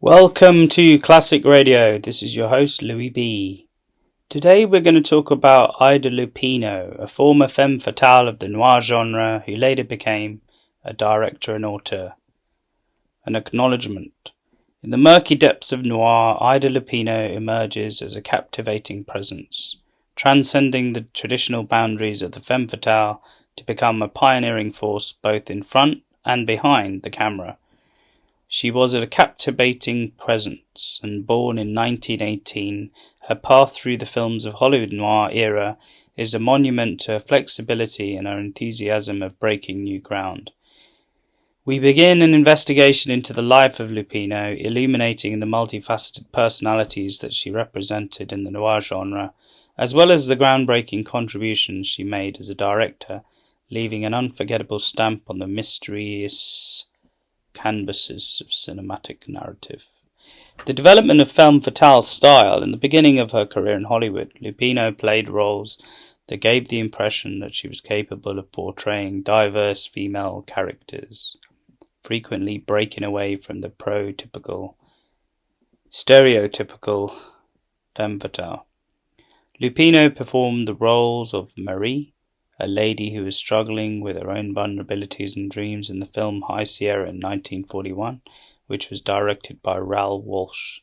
Welcome to Classic Radio. This is your host, Louis B. Today we're going to talk about Ida Lupino, a former femme fatale of the noir genre who later became a director and auteur. An acknowledgement. In the murky depths of noir, Ida Lupino emerges as a captivating presence, transcending the traditional boundaries of the femme fatale to become a pioneering force both in front and behind the camera. She was a captivating presence, and born in 1918, her path through the films of Hollywood noir era is a monument to her flexibility and her enthusiasm of breaking new ground. We begin an investigation into the life of Lupino, illuminating the multifaceted personalities that she represented in the noir genre, as well as the groundbreaking contributions she made as a director, leaving an unforgettable stamp on the mysterious canvases of cinematic narrative. The development of femme fatale style in the beginning of her career in Hollywood, Lupino played roles that gave the impression that she was capable of portraying diverse female characters, frequently breaking away from the stereotypical femme fatale. Lupino performed the roles of Marie, a lady who was struggling with her own vulnerabilities and dreams in the film High Sierra in 1941, which was directed by Raoul Walsh.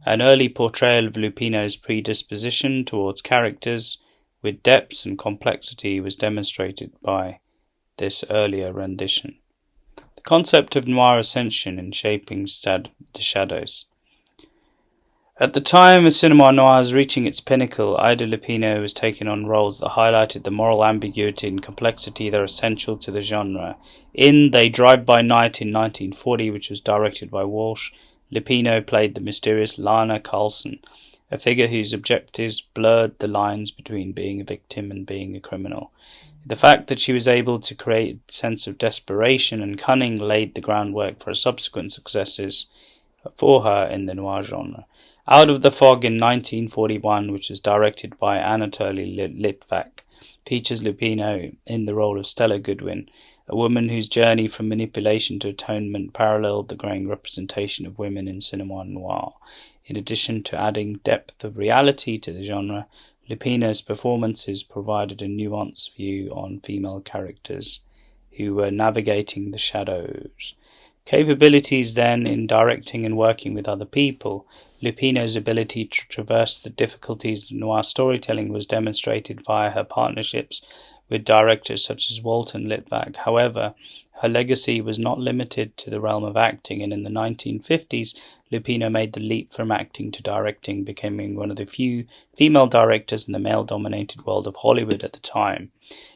An early portrayal of Lupino's predisposition towards characters with depth and complexity was demonstrated by this earlier rendition. The concept of noir ascension in shaping the shadows. At the time of cinema noir's reaching its pinnacle, Ida Lupino was taking on roles that highlighted the moral ambiguity and complexity that are essential to the genre. In They Drive By Night in 1940, which was directed by Walsh, Lupino played the mysterious Lana Carlson, a figure whose objectives blurred the lines between being a victim and being a criminal. The fact that she was able to create a sense of desperation and cunning laid the groundwork for subsequent successes for her in the noir genre. Out of the Fog in 1941, which was directed by Anatoly Litvak, features Lupino in the role of Stella Goodwin, a woman whose journey from manipulation to atonement paralleled the growing representation of women in cinema noir. In addition to adding depth of reality to the genre, Lupino's performances provided a nuanced view on female characters who were navigating the shadows. Capabilities then in directing and working with other people. Lupino's ability to traverse the difficulties of noir storytelling was demonstrated via her partnerships with directors such as Walton Litvak. However, her legacy was not limited to the realm of acting, and in the 1950s, Lupino made the leap from acting to directing, becoming one of the few female directors in the male-dominated world of Hollywood at the time.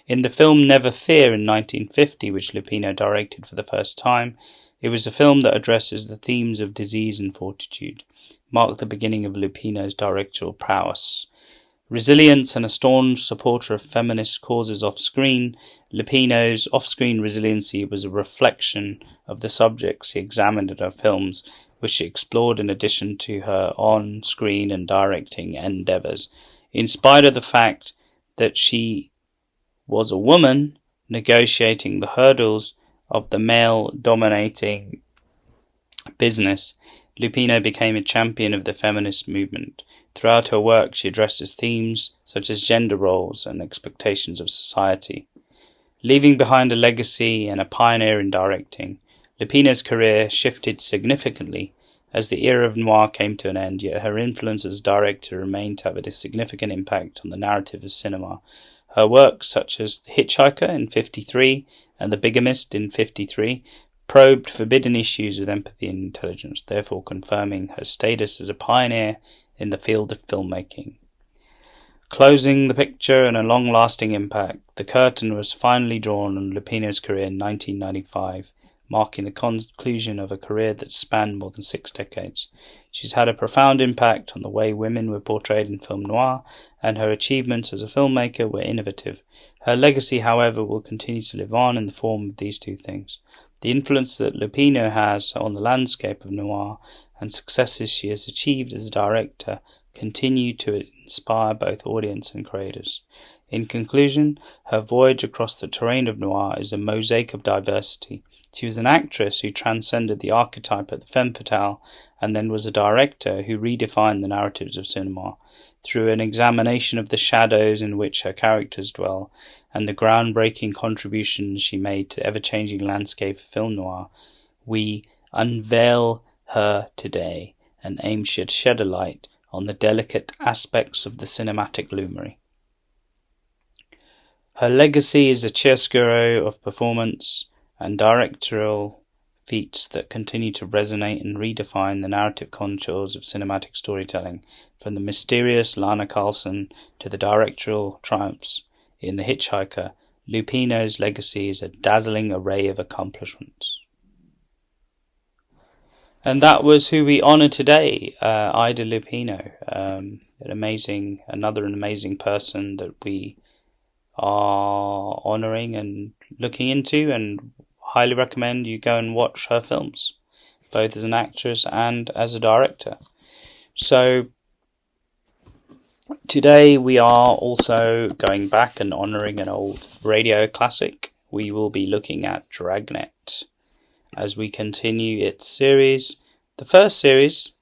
In the film Never Fear in 1950, which Lupino directed for the first time, it was a film that addresses the themes of disease and fortitude, marked the beginning of Lupino's directorial prowess. Resilience and a staunch supporter of feminist causes off-screen, Lupino's off-screen resiliency was a reflection of the subjects he examined in her films, which she explored in addition to her on-screen and directing endeavours. In spite of the fact that she was a woman negotiating the hurdles of the male-dominating business, Lupino became a champion of the feminist movement. Throughout her work, she addresses themes such as gender roles and expectations of society. Leaving behind a legacy and a pioneer in directing, Lupino's career shifted significantly as the era of noir came to an end, yet her influence as a director remained to have a significant impact on the narrative of cinema. Her works such as The Hitchhiker in 1953 and The Bigamist in 1953 probed forbidden issues with empathy and intelligence, therefore confirming her status as a pioneer in the field of filmmaking. Closing the picture and a long-lasting impact, the curtain was finally drawn on Lupino's career in 1995, marking the conclusion of a career that spanned more than 6 decades. She's had a profound impact on the way women were portrayed in film noir, and her achievements as a filmmaker were innovative. Her legacy, however, will continue to live on in the form of these two things: the influence that Lupino has on the landscape of noir and successes she has achieved as a director continue to inspire both audience and creators. In conclusion, her voyage across the terrain of noir is a mosaic of diversity, She was an actress who transcended the archetype of the femme fatale, and then was a director who redefined the narratives of cinema through an examination of the shadows in which her characters dwell and the groundbreaking contributions she made to the ever-changing landscape of film noir. We unveil her today and aim to shed a light on the delicate aspects of the cinematic luminary. Her legacy is a chiaroscuro of performance and directorial feats that continue to resonate and redefine the narrative contours of cinematic storytelling, from the mysterious Lana Carlson to the directorial triumphs in The Hitchhiker. Lupino's legacy is a dazzling array of accomplishments. And that was who we honour today, Ida Lupino, another amazing person that we are honouring and looking into, and highly recommend you go and watch her films, both as an actress and as a director. So today we are also going back and honouring an old radio classic. We will be looking at Dragnet as we continue its series. The first series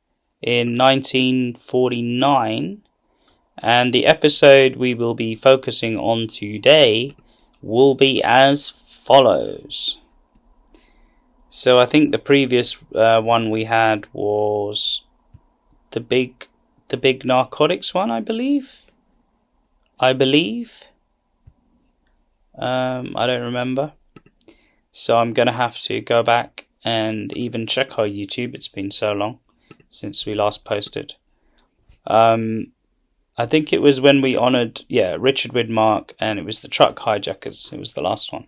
in 1949, and the episode we will be focusing on today will be as follows. So I think the previous one we had was the big narcotics one, I believe. I don't remember. So I'm going to have to go back and even check our YouTube. It's been so long since we last posted. I think it was when we honoured, Richard Widmark, and it was the Truck Hijackers. It was the last one.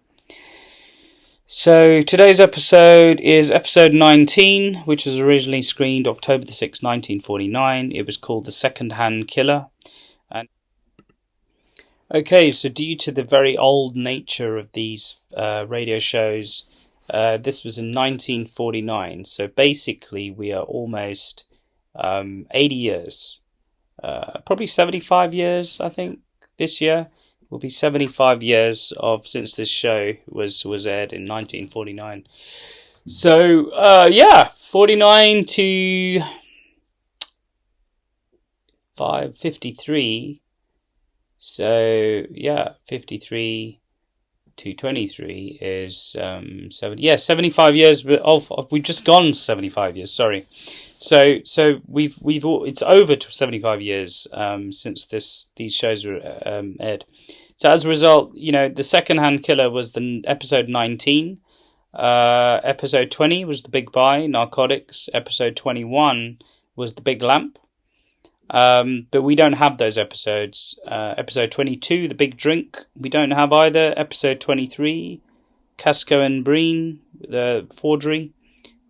So today's episode is episode 19, which was originally screened October the 6th, 1949. It was called The Second-Hand Killer. Okay, so due to the very old nature of these radio shows, this was in 1949. So basically we are almost 80 years, probably 75 years, I think, this year. Will be 75 years since this show was aired in 1949. So 49 to 53. So 53 to 23 is 75 years of we've just gone 75 years. Sorry. So it's over to 75 years since these shows were aired. So as a result, the Second-Hand Killer was the episode 19. Episode 20 was The Big Buy, Narcotics. Episode 21 was The Big Lamp. But we don't have those episodes. Episode 22, The Big Drink, we don't have either. Episode 23, Casco and Breen, The Forgery,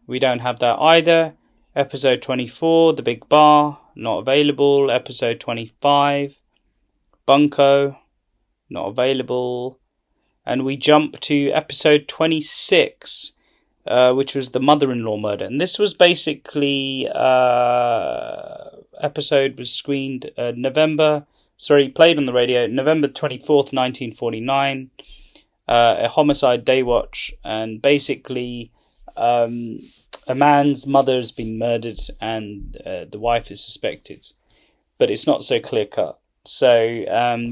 we don't have that either. Episode 24, The Big Bar, not available. Episode 25, Bunko, not available. And we jump to episode 26, which was The Mother-in-Law Murder. And this was basically episode was screened played on the radio November 24th, 1949. A homicide day watch, and basically a man's mother has been murdered and the wife is suspected, but it's not so clear cut. So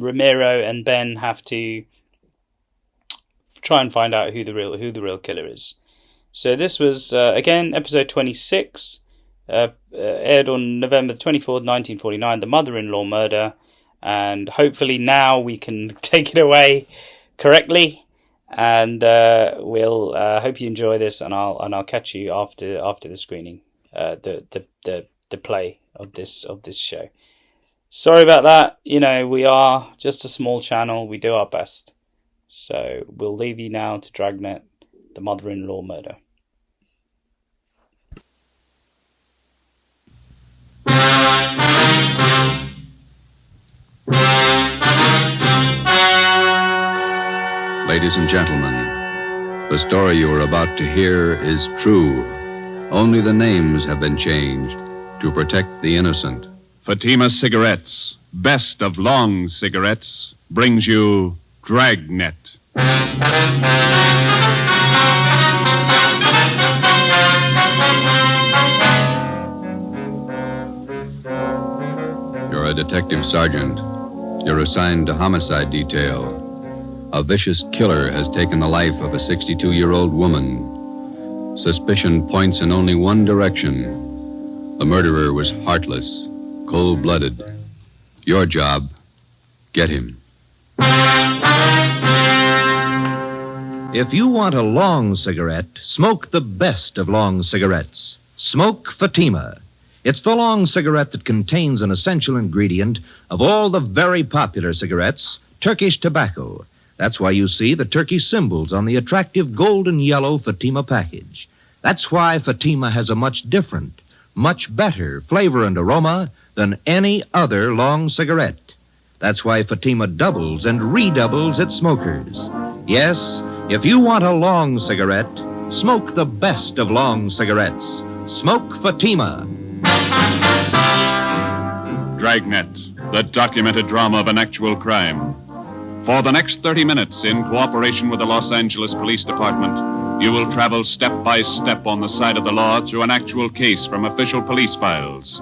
Ramiro and Ben have to try and find out who the real killer is. So this was again episode 26, aired on November 24th, 1949. The Mother-in-Law Murder, and hopefully now we can take it away correctly. And we'll hope you enjoy this, and I'll catch you after the screening, the play of this show. Sorry about that. We are just a small channel. We do our best. So we'll leave you now to Dragnet, The Mother-in-Law Murder. Ladies and gentlemen, the story you are about to hear is true. Only the names have been changed to protect the innocent. Fatima Cigarettes, best of long cigarettes, brings you Dragnet. detective sergeant. You're assigned to homicide detail. A vicious killer has taken the life of a 62-year-old woman. Suspicion points in only one direction. The murderer was heartless, cold-blooded. Your job, get him. If you want a long cigarette, smoke the best of long cigarettes. Smoke Fatima. It's the long cigarette that contains an essential ingredient of all the very popular cigarettes, Turkish tobacco. That's why you see the Turkish symbols on the attractive golden yellow Fatima package. That's why Fatima has a much different, much better flavor and aroma than any other long cigarette. That's why Fatima doubles and redoubles its smokers. Yes, if you want a long cigarette, smoke the best of long cigarettes. Smoke Fatima. Dragnet, the documented drama of an actual crime. For the next 30 minutes, in cooperation with the Los Angeles Police Department, you will travel step by step on the side of the law through an actual case from official police files.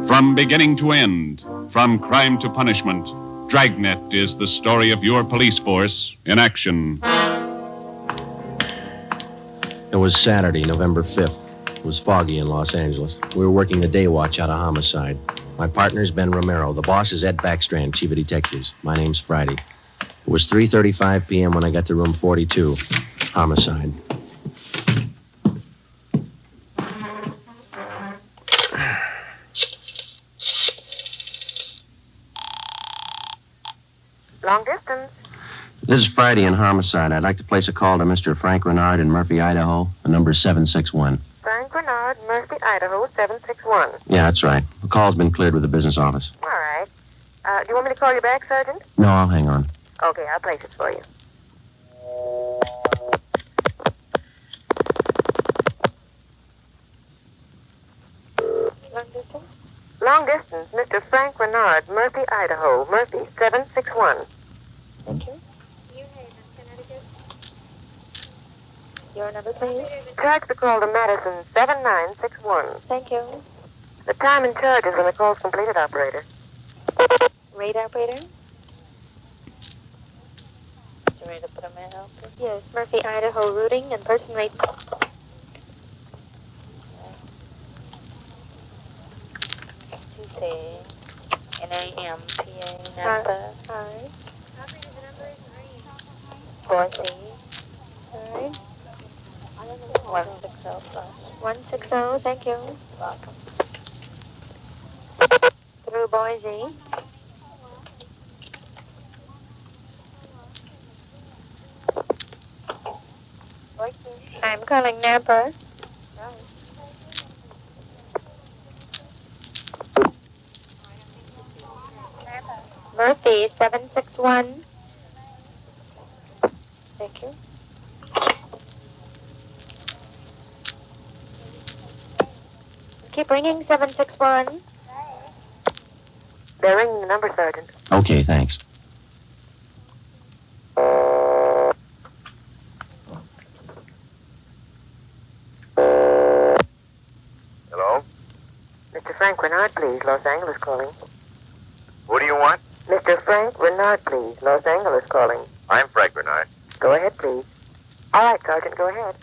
From beginning to end, from crime to punishment, Dragnet is the story of your police force in action. It was Saturday, November 5th. It was foggy in Los Angeles. We were working the day watch out of homicide. My partner's Ben Romero. The boss is Ed Backstrand, chief of detectives. My name's Friday. It was 3:35 p.m. when I got to room 42. Homicide. Long distance. This is Friday in homicide. I'd like to place a call to Mr. Frank Renard in Murphy, Idaho. The number is 761. Frank Renard, Murphy, Idaho, 761. Yeah, that's right. The call's been cleared with the business office. All right. Do you want me to call you back, Sergeant? No, I'll hang on. Okay, I'll place it for you. Long distance? Long distance, Mr. Frank Renard, Murphy, Idaho, Murphy, 761. Thank you. Your number, please. Charge the call to Madison, 7961. Thank you. The time and charges when the call's completed, operator. Rate, operator? You ready to put a man out? Yes, Murphy, Idaho, routing and person rate. Tuesday, NAM, PA, number. Hi. Operator, the number is 4C. All right. 160 plus. 160, thank you. Welcome. Through Boise. I'm calling Napa. Murphy, 761. Thank you. Keep ringing, 761. They're ringing the number, Sergeant. Okay, thanks. Hello? Mr. Frank Renard, please. Los Angeles calling. Who do you want? Mr. Frank Renard, please. Los Angeles calling. I'm Frank Bernard. Go ahead, please. All right, Sergeant, go ahead.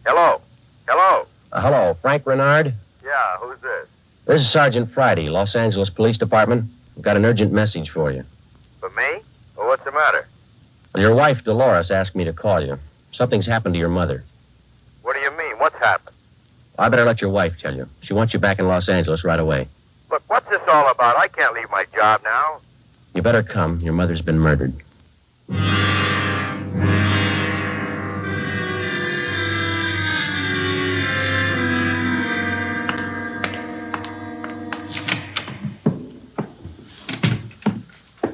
Hello? Hello? Hello, Frank Renard? Yeah, who's this? This is Sergeant Friday, Los Angeles Police Department. I've got an urgent message for you. For me? Well, what's the matter? Well, your wife, Dolores, asked me to call you. Something's happened to your mother. What do you mean? What's happened? I better let your wife tell you. She wants you back in Los Angeles right away. Look, what's this all about? I can't leave my job now. You better come. Your mother's been murdered.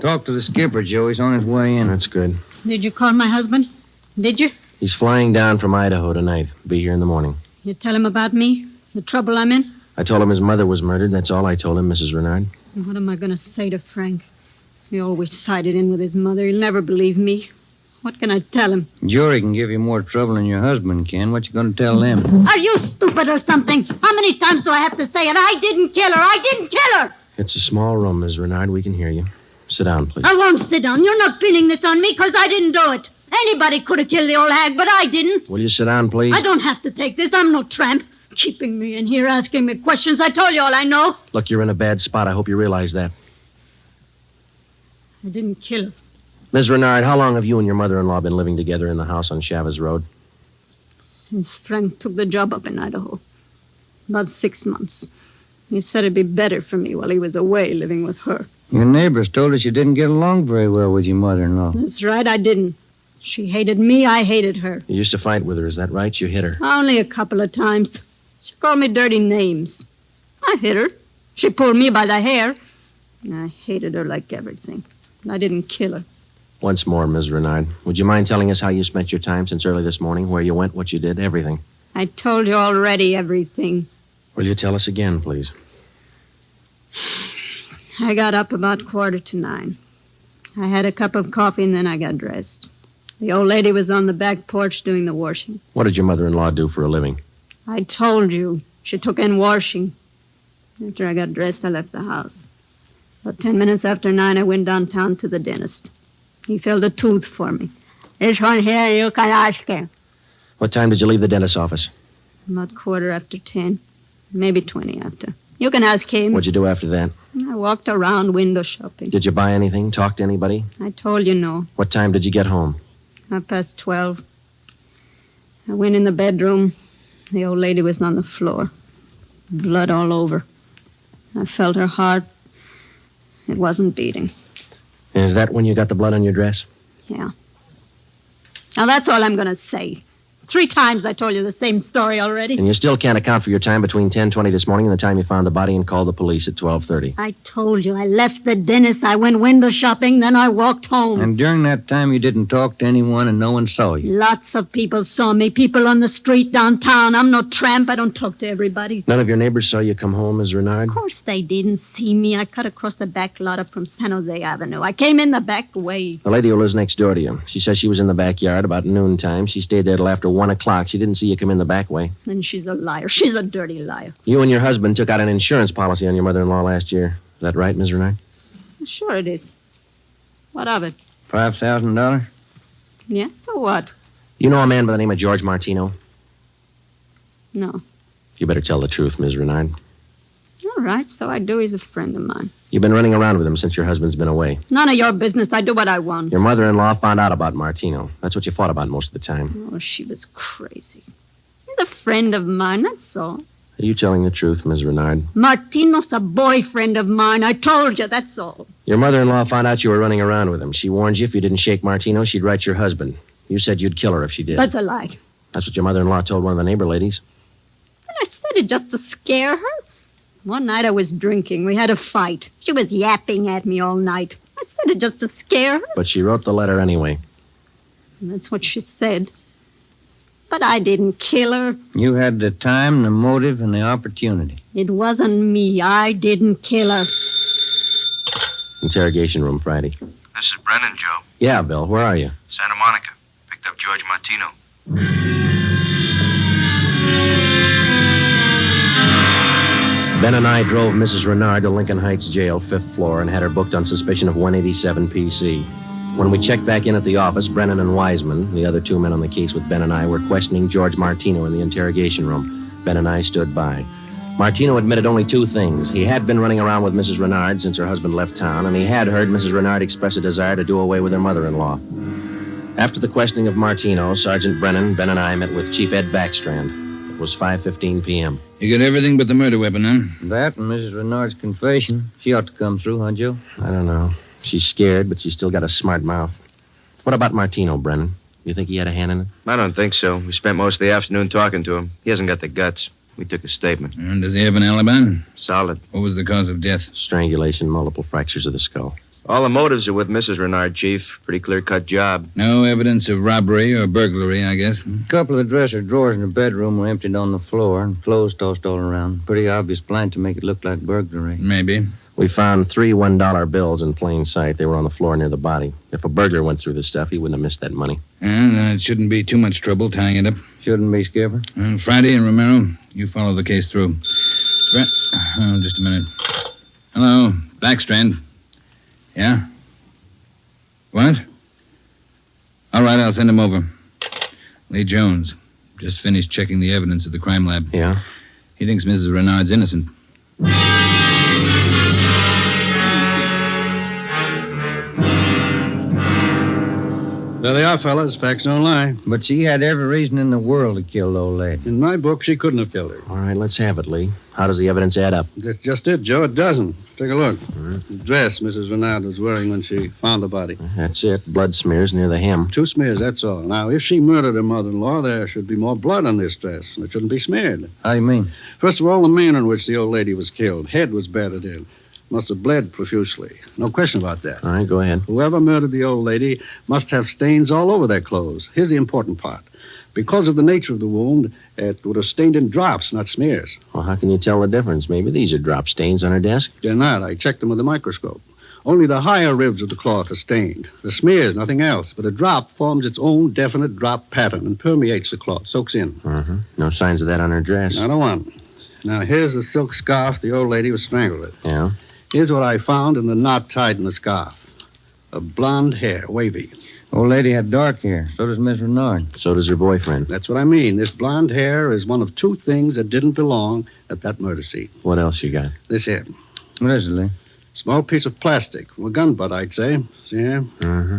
Talk to the skipper, Joe. He's on his way in. That's good. Did you call my husband? Did you? He's flying down from Idaho tonight. Be here in the morning. You tell him about me? The trouble I'm in? I told him his mother was murdered. That's all I told him, Mrs. Renard. What am I going to say to Frank? He always sided in with his mother. He'll never believe me. What can I tell him? Jory can give you more trouble than your husband can. What you going to tell them? Are you stupid or something? How many times do I have to say it? I didn't kill her. I didn't kill her. It's a small room, Ms. Renard. We can hear you. Sit down, please. I won't sit down. You're not pinning this on me because I didn't do it. Anybody could have killed the old hag, but I didn't. Will you sit down, please? I don't have to take this. I'm no tramp. Keeping me in here, asking me questions. I told you all I know. Look, you're in a bad spot. I hope you realize that. I didn't kill her. Ms. Renard, how long have you and your mother-in-law been living together in the house on Chavez Road? Since Frank took the job up in Idaho. About 6 months. He said it'd be better for me while he was away living with her. Your neighbors told us you didn't get along very well with your mother-in-law. That's right, I didn't. She hated me, I hated her. You used to fight with her, is that right? You hit her. Only a couple of times. She called me dirty names. I hit her. She pulled me by the hair. And I hated her like everything. I didn't kill her. Once more, Ms. Renard, would you mind telling us how you spent your time since early this morning, where you went, what you did, everything? I told you already everything. Will you tell us again, please? I got up about 9:15. I had a cup of coffee and then I got dressed. The old lady was on the back porch doing the washing. What did your mother-in-law do for a living? I told you. She took in washing. After I got dressed, I left the house. About 10 minutes after 9, I went downtown to the dentist. He filled a tooth for me. This one here, you can ask him. What time did you leave the dentist's office? About 10:15. Maybe 20 after. You can ask him. What'd you do after that? I walked around window shopping. Did you buy anything? Talk to anybody? I told you no. What time did you get home? 12:30. I went in the bedroom. The old lady was on the floor. Blood all over. I felt her heart. It wasn't beating. And is that when you got the blood on your dress? Yeah. Now, that's all I'm going to say. 3 times I told you the same story already. And you still can't account for your time between 10:20 this morning and the time you found the body and called the police at 12:30. I told you. I left the dentist. I went window shopping. Then I walked home. And during that time, you didn't talk to anyone and no one saw you. Lots of people saw me. People on the street downtown. I'm no tramp. I don't talk to everybody. None of your neighbors saw you come home, Ms. Renard? Of course they didn't see me. I cut across the back lot up from San Jose Avenue. I came in the back way. The lady who lives next door to you. She says she was in the backyard about noontime. She stayed there till after 1 o'clock. She didn't see you come in the back way. Then she's a liar. She's a dirty liar. You and your husband took out an insurance policy on your mother-in-law last year. Is that right, Ms. Renard? Sure it is. What of it? $5,000? Yeah, so what? You know a man by the name of George Martino? No. You better tell the truth, Ms. Renard. All right, so I do. He's a friend of mine. You've been running around with him since your husband's been away. None of your business. I do what I want. Your mother-in-law found out about Martino. That's what you fought about most of the time. Oh, she was crazy. He's a friend of mine, that's all. Are you telling the truth, Ms. Renard? Martino's a boyfriend of mine. I told you, that's all. Your mother-in-law found out you were running around with him. She warned you if you didn't shake Martino, she'd write your husband. You said you'd kill her if she did. That's a lie. That's what your mother-in-law told one of the neighbor ladies. And I said it just to scare her. One night I was drinking. We had a fight. She was yapping at me all night. I said it just to scare her. But she wrote the letter anyway. And that's what she said. But I didn't kill her. You had the time, the motive, and the opportunity. It wasn't me. I didn't kill her. Interrogation room Friday. This is Brennan, Joe. Yeah, Bill. Where are you? Santa Monica. Picked up George Martino. Ben and I drove Mrs. Renard to Lincoln Heights Jail, 5th floor, and had her booked on suspicion of 187 PC. When we checked back in at the office, Brennan and Wiseman, the other 2 men on the case with Ben and I, were questioning George Martino in the interrogation room. Ben and I stood by. Martino admitted only 2 things. He had been running around with Mrs. Renard since her husband left town, and he had heard Mrs. Renard express a desire to do away with her mother-in-law. After the questioning of Martino, Sergeant Brennan, Ben and I met with Chief Ed Backstrand. It was 5:15 p.m. You got everything but the murder weapon, huh? That and Mrs. Renard's confession. She ought to come through, huh, Joe? I don't know. She's scared, but she's still got a smart mouth. What about Martino, Brennan? You think he had a hand in it? I don't think so. We spent most of the afternoon talking to him. He hasn't got the guts. We took his statement. And does he have an alibi? Solid. What was the cause of death? Strangulation, multiple fractures of the skull. All the motives are with Mrs. Renard, Chief. Pretty clear-cut job. No evidence of robbery or burglary, I guess. A couple of the dresser drawers in the bedroom were emptied on the floor and clothes tossed all around. Pretty obvious plan to make it look like burglary. Maybe. We found 3 $1 bills in plain sight. They were on the floor near the body. If a burglar went through this stuff, he wouldn't have missed that money. And it shouldn't be too much trouble tying it up. Shouldn't be, Skipper. Friday and Romero, you follow the case through. Just a minute. Hello, Backstrand. Yeah? What? All right, I'll send him over. Lee Jones. Just finished checking the evidence at the crime lab. Yeah? He thinks Mrs. Renard's innocent. There they are, fellas. Facts don't lie. But she had every reason in the world to kill the old lady. In my book, she couldn't have killed her. All right, let's have it, Lee. How does the evidence add up? That's just it, Joe. It doesn't. Take a look. The dress Mrs. Renard was wearing when she found the body. That's it. Blood smears near the hem. 2 smears, that's all. Now, if she murdered her mother-in-law, there should be more blood on this dress. And it shouldn't be smeared. How you mean? First of all, the manner in which the old lady was killed. Head was battered in. Must have bled profusely. No question about that. All right, go ahead. Whoever murdered the old lady must have stains all over their clothes. Here's the important part. Because of the nature of the wound, it would have stained in drops, not smears. Well, how can you tell the difference? Maybe these are drop stains on her desk. They're not. I checked them with a microscope. Only the higher ribs of the cloth are stained. The smears, nothing else. But a drop forms its own definite drop pattern and permeates the cloth, soaks in. No signs of that on her dress. Not a one. Now, here's the silk scarf the old lady was strangled with. Yeah? Here's what I found in the knot tied in the scarf. A blonde hair, wavy. Old lady had dark hair. So does Miss Renard. So does her boyfriend. That's what I mean. This blonde hair is one of 2 things that didn't belong at that murder scene. What else you got? This here. What is it, Lee? Small piece of plastic. A gun butt, I'd say. See here?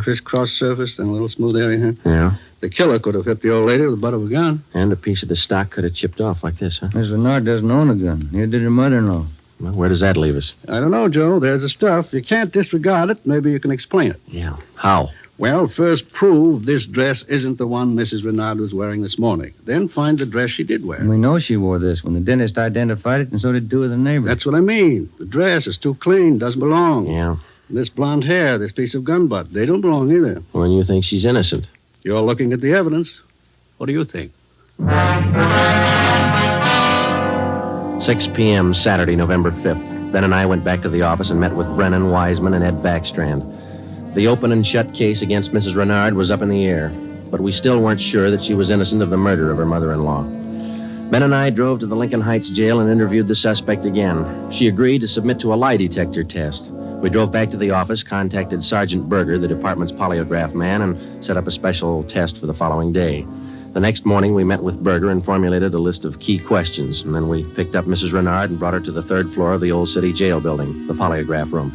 Crisscross surface, then a little smooth area here. Yeah? The killer could have hit the old lady with the butt of a gun. And a piece of the stock could have chipped off like this, huh? Miss Renard doesn't own a gun. Neither did her mother-in-law. Well, where does that leave us? I don't know, Joe. There's the stuff. You can't disregard it. Maybe you can explain it. Yeah. How? Well, first prove this dress isn't the one Mrs. Renard was wearing this morning. Then find the dress she did wear. And we know she wore this when the dentist identified it, and so did 2 of the neighbors. That's what I mean. The dress is too clean, doesn't belong. Yeah. This blonde hair, this piece of gun butt, they don't belong either. Well, then you think she's innocent. You're looking at the evidence. What do you think? 6 p.m., Saturday, November 5th. Ben and I went back to the office and met with Brennan, Wiseman, and Ed Backstrand. The open and shut case against Mrs. Renard was up in the air, but we still weren't sure that she was innocent of the murder of her mother-in-law. Ben and I drove to the Lincoln Heights jail and interviewed the suspect again. She agreed to submit to a lie detector test. We drove back to the office, contacted Sergeant Berger, the department's polygraph man, and set up a special test for the following day. The next morning, we met with Berger and formulated a list of key questions, and then we picked up Mrs. Renard and brought her to the 3rd floor of the Old City Jail building, the polygraph room.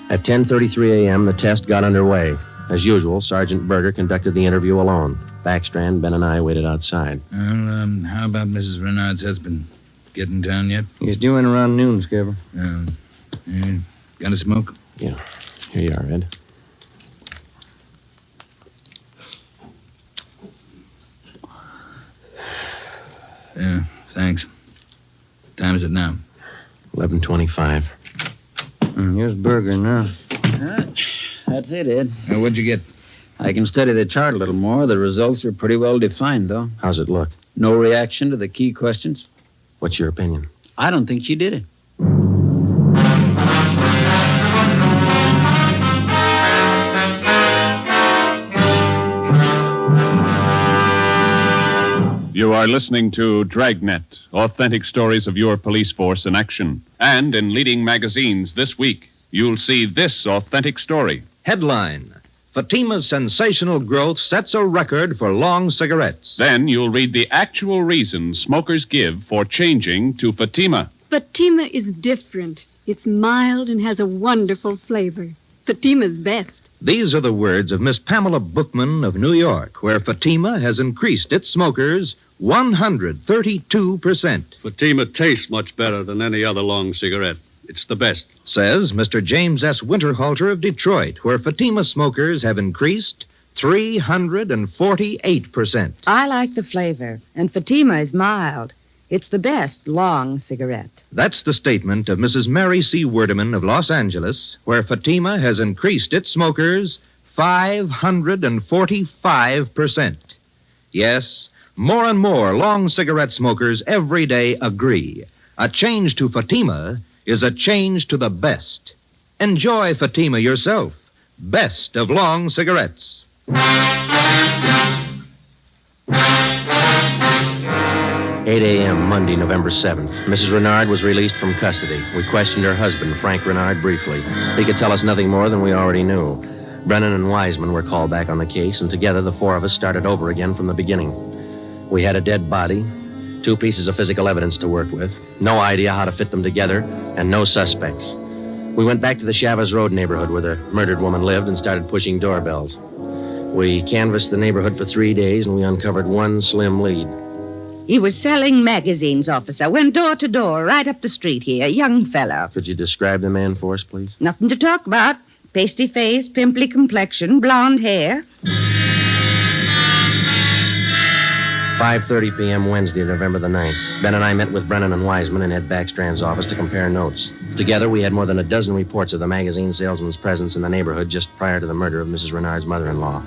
At 10:33 a.m., the test got underway. As usual, Sergeant Berger conducted the interview alone. Backstrand, Ben, and I waited outside. Well, how about Mrs. Renard's husband? Get in town yet? He's due in around noon, Skipper. Got a smoke? Yeah. Here you are, Ed. Yeah, thanks. Time is it now? 11:25. Here's Berger now. That's it, Ed. What'd you get? I can study the chart a little more. The results are pretty well defined, though. How's it look? No reaction to the key questions. What's your opinion? I don't think she did it. You are listening to Dragnet, authentic stories of your police force in action. And in leading magazines this week, you'll see this authentic story. Headline: Fatima's sensational growth sets a record for long cigarettes. Then you'll read the actual reasons smokers give for changing to Fatima. Fatima is different. It's mild and has a wonderful flavor. Fatima's best. These are the words of Miss Pamela Bookman of New York, where Fatima has increased its smokers 132%. Fatima tastes much better than any other long cigarette. It's the best. Says Mr. James S. Winterhalter of Detroit, where Fatima smokers have increased 348%. I like the flavor, and Fatima is mild. It's the best long cigarette. That's the statement of Mrs. Mary C. Werdeman of Los Angeles, where Fatima has increased its smokers 545%. Yes, more and more long cigarette smokers every day agree. A change to Fatima is a change to the best. Enjoy Fatima yourself. Best of long cigarettes. 8 a.m., Monday, November 7th. Mrs. Renard was released from custody. We questioned her husband, Frank Renard, briefly. He could tell us nothing more than we already knew. Brennan and Wiseman were called back on the case, and together the four of us started over again from the beginning. We had a dead body, 2 pieces of physical evidence to work with, no idea how to fit them together, and no suspects. We went back to the Chavez Road neighborhood where the murdered woman lived and started pushing doorbells. We canvassed the neighborhood for 3 days, and we uncovered one slim lead. He was selling magazines, officer. Went door to door, right up the street here. Young fellow. Could you describe the man for us, please? Nothing to talk about. Pasty face, pimply complexion, blonde hair. 5:30 p.m. Wednesday, November the 9th. Ben and I met with Brennan and Wiseman in Ed Backstrand's office to compare notes. Together, we had more than a dozen reports of the magazine salesman's presence in the neighborhood just prior to the murder of Mrs. Renard's mother-in-law.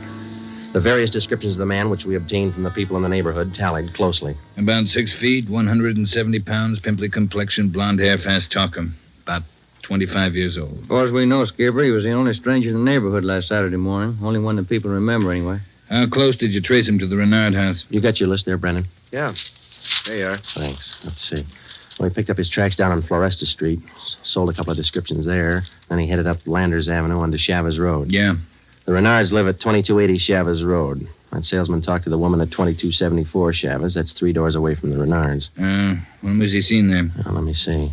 The various descriptions of the man which we obtained from the people in the neighborhood tallied closely. About 6 feet, 170 pounds, pimply complexion, blonde hair, fast talker. About 25 years old. As far as we know, Skipper, he was the only stranger in the neighborhood last Saturday morning. Only one that people remember, anyway. How close did you trace him to the Renard house? You got your list there, Brennan? Yeah. There you are. Thanks. Let's see. Well, he picked up his tracks down on Floresta Street, sold a couple of descriptions there, then he headed up Landers Avenue onto Chavez Road. Yeah. The Renards live at 2280 Chavez Road. That salesman talked to the woman at 2274 Chavez. That's 3 doors away from the Renards. When was he seen there? Let me see.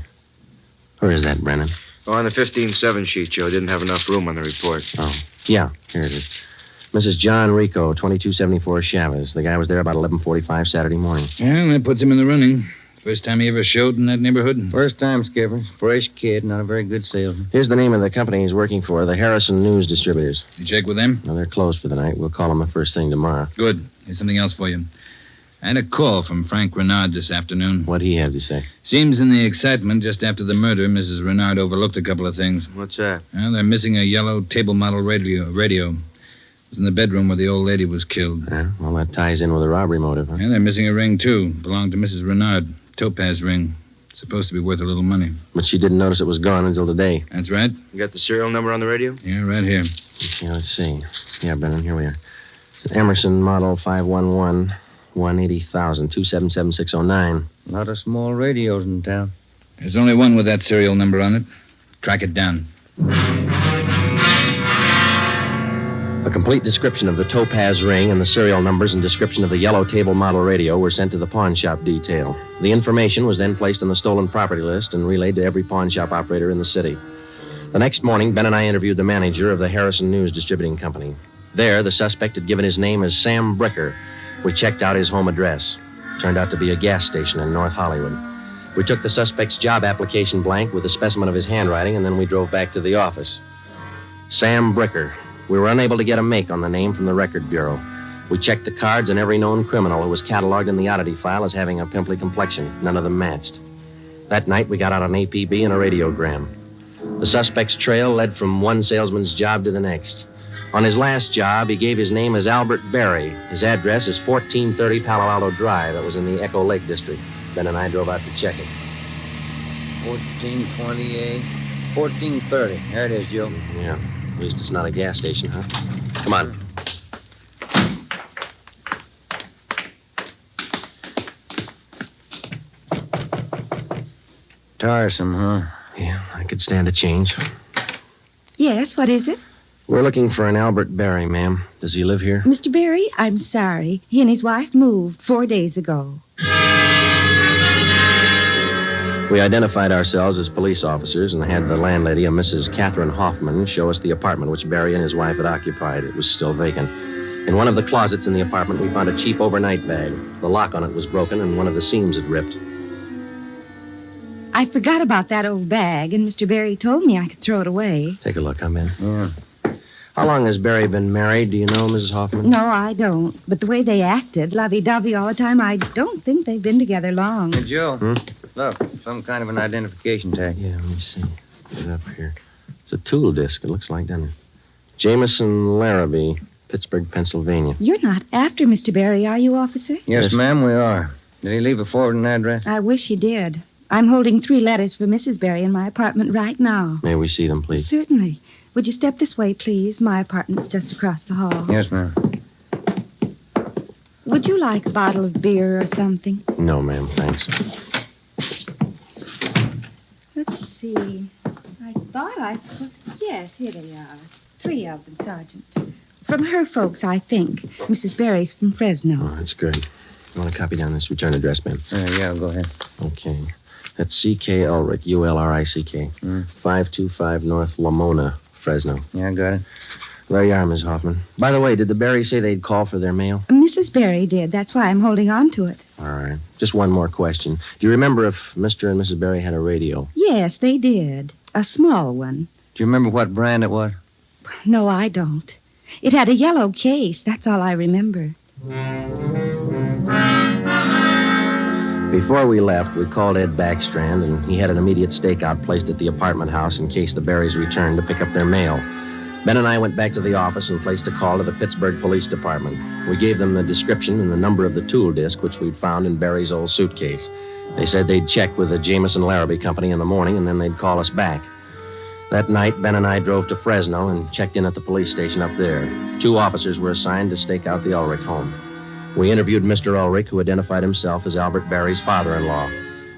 Where is that, Brennan? Oh, on the 15-7 sheet, Joe. Didn't have enough room on the report. Oh, yeah. Here it is. Mrs. John Rico, 2274 Chavez. The guy was there about 11:45 Saturday morning. Well, that puts him in the running. First time he ever showed in that neighborhood? First time, Skipper. Fresh kid, not a very good salesman. Here's the name of the company he's working for, the Harrison News Distributors. You check with them? No, they're closed for the night. We'll call them the first thing tomorrow. Good. Here's something else for you. I had a call from Frank Renard this afternoon. What'd he have to say? Seems in the excitement just after the murder, Mrs. Renard overlooked a couple of things. What's that? Well, they're missing a yellow table model radio. It was in the bedroom where the old lady was killed. Well, that ties in with a robbery motive, huh? Yeah, they're missing a ring, too. Belonged to Mrs. Renard. Topaz ring. Supposed to be worth a little money. But she didn't notice it was gone until today. That's right. You got the serial number on the radio? Yeah, right here. Yeah, let's see. Yeah, Brennan, here we are. It's an Emerson model 511, 180,000, 277609. A lot of small radios in town. There's only one with that serial number on it. Track it down. A complete description of the Topaz ring and the serial numbers and description of the yellow table model radio were sent to the pawn shop detail. The information was then placed on the stolen property list and relayed to every pawn shop operator in the city. The next morning, Ben and I interviewed the manager of the Harrison News Distributing Company. There, the suspect had given his name as Sam Bricker. We checked out his home address. Turned out to be a gas station in North Hollywood. We took the suspect's job application blank with a specimen of his handwriting, and then we drove back to the office. Sam Bricker. We were unable to get a make on the name from the Record Bureau. We checked the cards, and every known criminal who was cataloged in the oddity file as having a pimply complexion. None of them matched. That night, we got out an APB and a radiogram. The suspect's trail led from one salesman's job to the next. On his last job, he gave his name as Albert Berry. His address is 1430 Palo Alto Drive. That was in the Echo Lake district. Ben and I drove out to check it. 1428, 1430. There it is, Joe. Yeah. At least it's not a gas station, huh? Come on. Tiresome, huh? Yeah, I could stand a change. Yes, what is it? We're looking for an Albert Berry, ma'am. Does he live here? Mr. Berry, I'm sorry. He and his wife moved 4 days ago. We identified ourselves as police officers and had the landlady, a Mrs. Catherine Hoffman, show us the apartment which Berry and his wife had occupied. It was still vacant. In one of the closets in the apartment, we found a cheap overnight bag. The lock on it was broken and one of the seams had ripped. I forgot about that old bag, and Mr. Berry told me I could throw it away. Take a look, huh, Ben? Yeah. How long has Berry been married? Do you know, Mrs. Hoffman? No, I don't. But the way they acted, lovey-dovey all the time, I don't think they've been together long. Hey, Joe. Look, some kind of an identification tag. Yeah, let me see. Get it up here. It's a tool disc, it looks like, doesn't it? Jameson Larrabee, Pittsburgh, Pennsylvania. You're not after Mr. Berry, are you, officer? Yes, ma'am, we are. Did he leave a forwarding address? I wish he did. I'm holding 3 letters for Mrs. Berry in my apartment right now. May we see them, please? Certainly. Would you step this way, please? My apartment's just across the hall. Yes, ma'am. Would you like a bottle of beer or something? No, ma'am, thanks. Let's see. I thought I put... Yes, here they are. 3 of them, Sergeant. From her folks, I think. Mrs. Berry's from Fresno. Oh, that's good. You want to copy down this return address, Ben? Yeah, go ahead. Okay. That's C.K. Ulrich, U-L-R-I-C-K. 525 North Lamona, Fresno. Yeah, I got it. There you are, Miss Hoffman. By the way, did the Berrys say they'd call for their mail? Mrs. Berry did. That's why I'm holding on to it. All right. Just one more question. Do you remember if Mr. and Mrs. Berry had a radio? Yes, they did. A small one. Do you remember what brand it was? No, I don't. It had a yellow case. That's all I remember. Before we left, we called Ed Backstrand, and he had an immediate stakeout placed at the apartment house in case the Berrys returned to pick up their mail. Ben and I went back to the office and placed a call to the Pittsburgh Police Department. We gave them the description and the number of the tool disc which we'd found in Berry's old suitcase. They said they'd check with the Jameson Larrabee Company in the morning, and then they'd call us back. That night, Ben and I drove to Fresno and checked in at the police station up there. 2 officers were assigned to stake out the Ulrich home. We interviewed Mr. Ulrich, who identified himself as Albert Berry's father-in-law.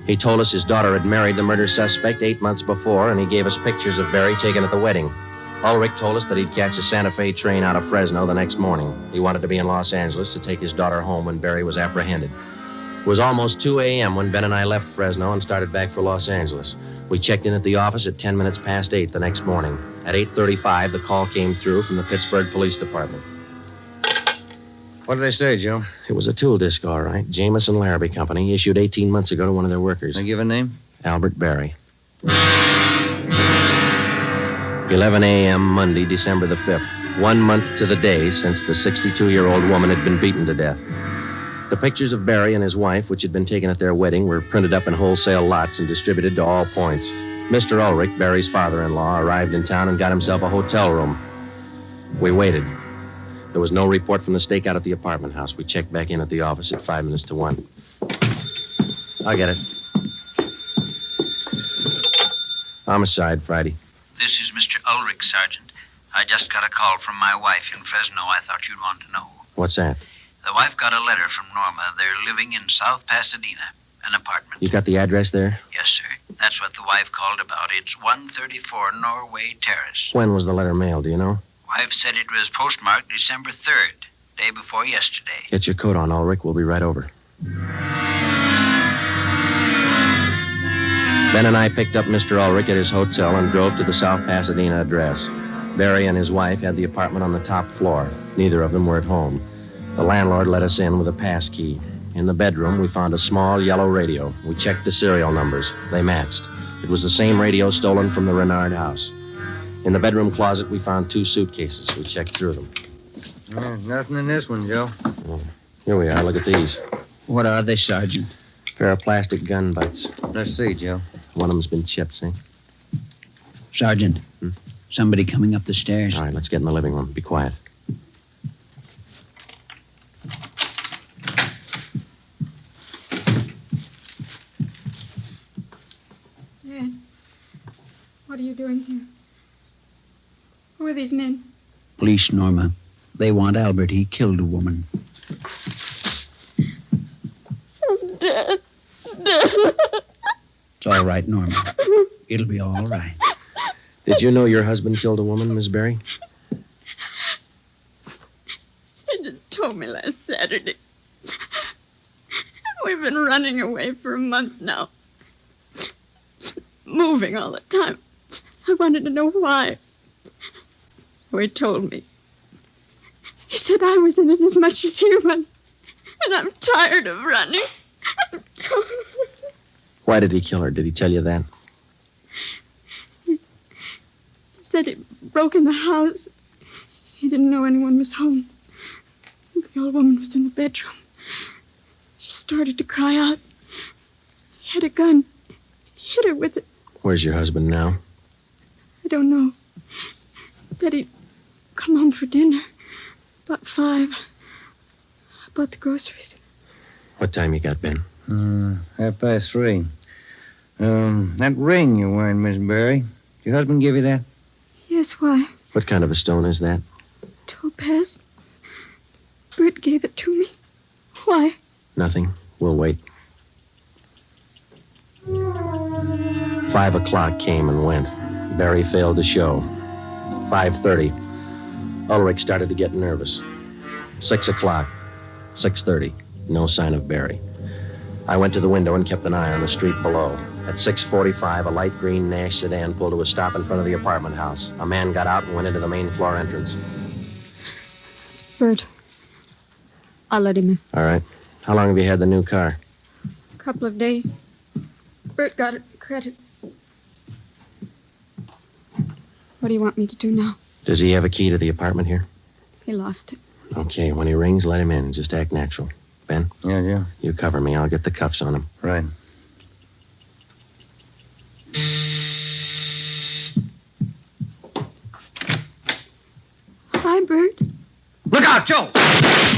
He told us his daughter had married the murder suspect 8 months before, and he gave us pictures of Berry taken at the wedding. Ulrich told us that he'd catch a Santa Fe train out of Fresno the next morning. He wanted to be in Los Angeles to take his daughter home when Berry was apprehended. It was almost 2 a.m. when Ben and I left Fresno and started back for Los Angeles. We checked in at the office at 10 minutes past 8 the next morning. At 8:35, the call came through from the Pittsburgh Police Department. What did they say, Joe? It was a tool disc, all right. Jameson Larrabee Company, issued 18 months ago to one of their workers. They give a name? Albert Berry. 11 a.m. Monday, December the 5th. 1 month to the day since the 62-year-old woman had been beaten to death. The pictures of Berry and his wife, which had been taken at their wedding, were printed up in wholesale lots and distributed to all points. Mr. Ulrich, Berry's father-in-law, arrived in town and got himself a hotel room. We waited. There was no report from the stakeout at the apartment house. We checked back in at the office at 5 minutes to 1. I'll get it. Homicide, Friday. This is Mr. Ulrich, Sergeant. I just got a call from my wife in Fresno. I thought you'd want to know. What's that? The wife got a letter from Norma. They're living in South Pasadena, an apartment. You got the address there? Yes, sir. That's what the wife called about. It's 134 Norway Terrace. When was the letter mailed, do you know? Wife said it was postmarked December 3rd, day before yesterday. Get your coat on, Ulrich. We'll be right over. Ben and I picked up Mr. Ulrich at his hotel and drove to the South Pasadena address. Berry and his wife had the apartment on the top floor. Neither of them were at home. The landlord let us in with a pass key. In the bedroom, we found a small yellow radio. We checked the serial numbers. They matched. It was the same radio stolen from the Renard house. In the bedroom closet, we found 2 suitcases. We checked through them. Nothing in this one, Joe. Here we are. Look at these. What are they, Sergeant? Pair of plastic gun butts. Let's see, Joe. One of them's been chipped, see? Sergeant, somebody coming up the stairs. All right, let's get in the living room. Be quiet. Dad, what are you doing here? Who are these men? Police, Norma. They want Albert. He killed a woman. Dad. It's all right, Norma. It'll be all right. Did you know your husband killed a woman, Miss Berry? He just told me last Saturday. We've been running away for a month now. Moving all the time. I wanted to know why. So he told me. He said I was in it as much as he was. And I'm tired of running. Why did he kill her? Did he tell you that? He said he broke in the house. He didn't know anyone was home. The old woman was in the bedroom. She started to cry out. He had a gun. He hit her with it. Where's your husband now? I don't know. He said he'd come home for dinner. About 5. I bought the groceries. What time you got, Ben? 3:30. That ring you're wearing, Miss Berry. Did your husband give you that? Yes, why? What kind of a stone is that? Topaz. Britt gave it to me. Why? Nothing. We'll wait. 5 o'clock came and went. Barry failed to show. 5:30. Ulrich started to get nervous. 6 o'clock. 6:30. No sign of Barry. I went to the window and kept an eye on the street below. At 6:45, a light green Nash sedan pulled to a stop in front of the apartment house. A man got out and went into the main floor entrance. Bert. I'll let him in. All right. How long have you had the new car? A couple of days. Bert got it credit. What do you want me to do now? Does he have a key to the apartment here? He lost it. Okay, when he rings, let him in. Just act natural. Ben? Yeah. You cover me. I'll get the cuffs on him. Right. Hi, Bert. Look out, Joe!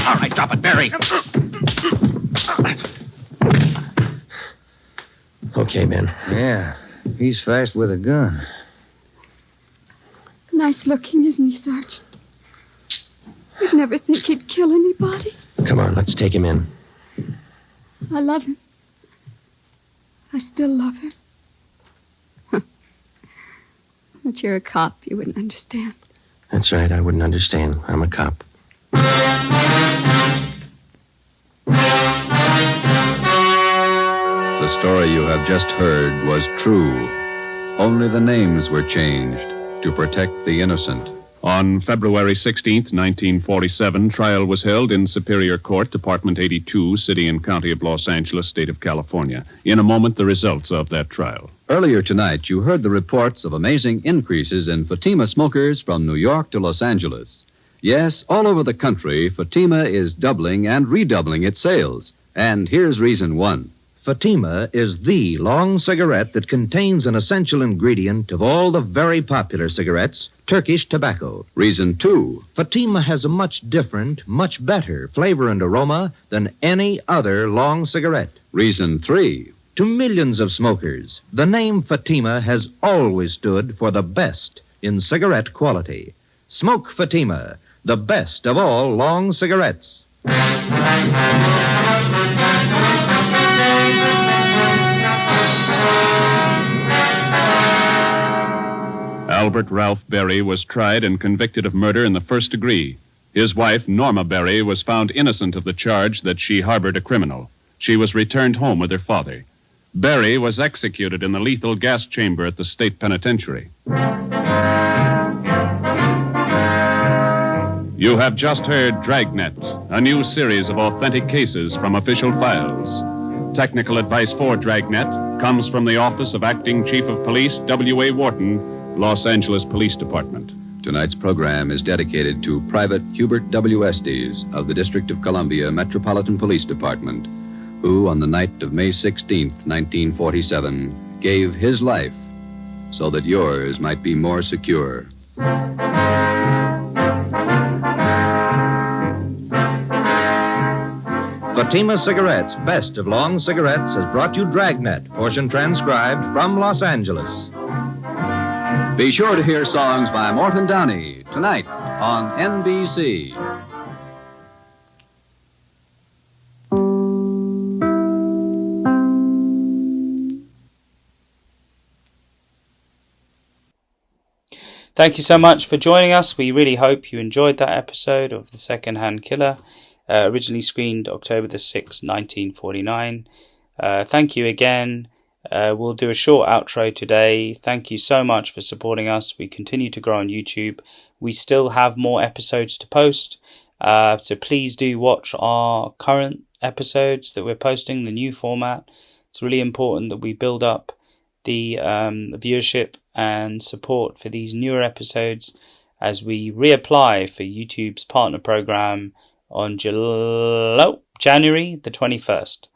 All right, drop it, Barry. Okay, Ben. Yeah, he's fast with a gun. Nice looking, isn't he, Sergeant? You'd never think he'd kill anybody. Come on, let's take him in. I love him. I still love him. But you're a cop. You wouldn't understand. That's right, I wouldn't understand. I'm a cop. The story you have just heard was true. Only the names were changed to protect the innocent. On February 16th, 1947, trial was held in Superior Court, Department 82, City and County of Los Angeles, State of California. In a moment, the results of that trial. Earlier tonight, you heard the reports of amazing increases in Fatima smokers from New York to Los Angeles. Yes, all over the country, Fatima is doubling and redoubling its sales. And here's reason one. Fatima is the long cigarette that contains an essential ingredient of all the very popular cigarettes, Turkish tobacco. Reason two. Fatima has a much different, much better flavor and aroma than any other long cigarette. Reason three. To millions of smokers, the name Fatima has always stood for the best in cigarette quality. Smoke Fatima, the best of all long cigarettes. Albert Ralph Berry was tried and convicted of murder in the first degree. His wife, Norma Berry, was found innocent of the charge that she harbored a criminal. She was returned home with her father. Berry was executed in the lethal gas chamber at the state penitentiary. You have just heard Dragnet, a new series of authentic cases from official files. Technical advice for Dragnet comes from the Office of Acting Chief of Police W.A. Wharton, Los Angeles Police Department. Tonight's program is dedicated to Private Hubert W. Estes of the District of Columbia Metropolitan Police Department, who on the night of May 16th, 1947, gave his life so that yours might be more secure. Fatima Cigarettes, best of long cigarettes, has brought you Dragnet, portion transcribed from Los Angeles. Be sure to hear songs by Morton Downey tonight on NBC. Thank you so much for joining us. We really hope you enjoyed that episode of The Second-Hand Killer, originally screened October the 6th, 1949. Thank you again. We'll do a short outro today. Thank you so much for supporting us. We continue to grow on YouTube. We still have more episodes to post, so please do watch our current episodes that we're posting, the new format. It's really important that we build up the viewership and support for these newer episodes as we reapply for YouTube's partner program on January the 21st.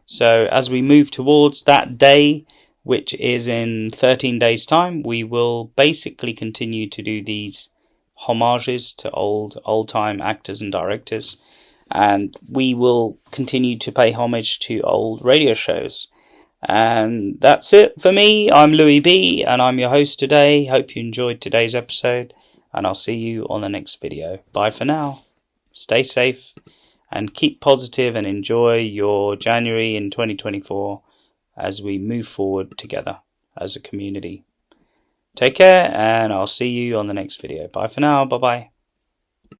So as we move towards that day, which is in 13 days' time, we will basically continue to do these homages to old-time actors and directors. And we will continue to pay homage to old radio shows. And that's it for me. I'm Louis B. and I'm your host today. Hope you enjoyed today's episode. And I'll see you on the next video. Bye for now. Stay safe and keep positive and enjoy your January in 2024 as we move forward together as a community. Take care, and I'll see you on the next video. Bye for now. Bye-bye.